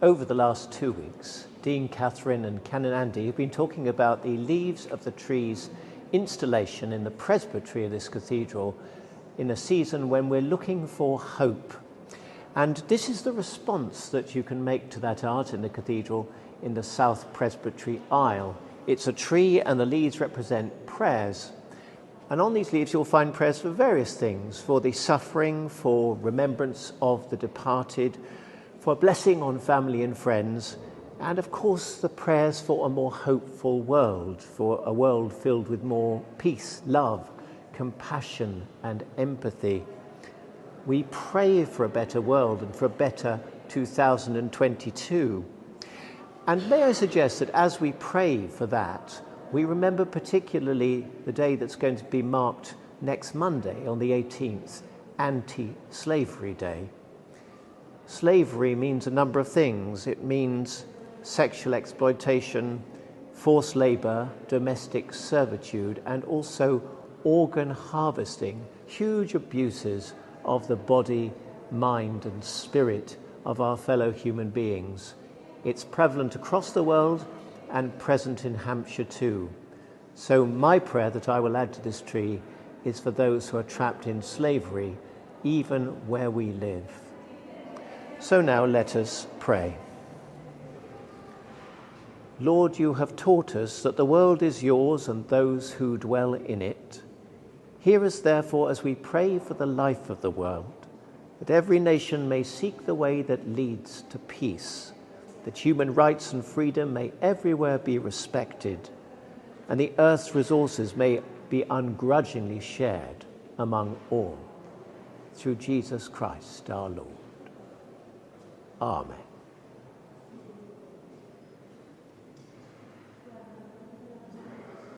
Over the last 2 weeks, Dean Catherine and Canon Andy have been talking about the Leaves of the Trees installation in the presbytery of this cathedral in a season when we're looking for hope. And this is the response that you can make to that art in the cathedral in the South Presbytery aisle. It's a tree and the leaves represent prayers. And on these leaves you'll find prayers for various things, for the suffering, for remembrance of the departed, for blessing on family and friends, and of course the prayers for a more hopeful world, for a world filled with more peace, love, compassion and empathy. We pray for a better world and for a better 2022. And may I suggest that as we pray for that, we remember particularly the day that's going to be marked next Monday on the 18th, Anti-Slavery Day. Slavery means a number of things. It means sexual exploitation, forced labor, domestic servitude, and also organ harvesting, huge abuses of the body, mind, and spirit of our fellow human beings. It's prevalent across the world and present in Hampshire too. So my prayer that I will add to this tree is for those who are trapped in slavery, even where we live. So now let us pray. Lord, you have taught us that the world is yours and those who dwell in it. Hear us therefore as we pray for the life of the world, that every nation may seek the way that leads to peace, that human rights and freedom may everywhere be respected, and the earth's resources may be ungrudgingly shared among all. Through Jesus Christ our Lord. Amen.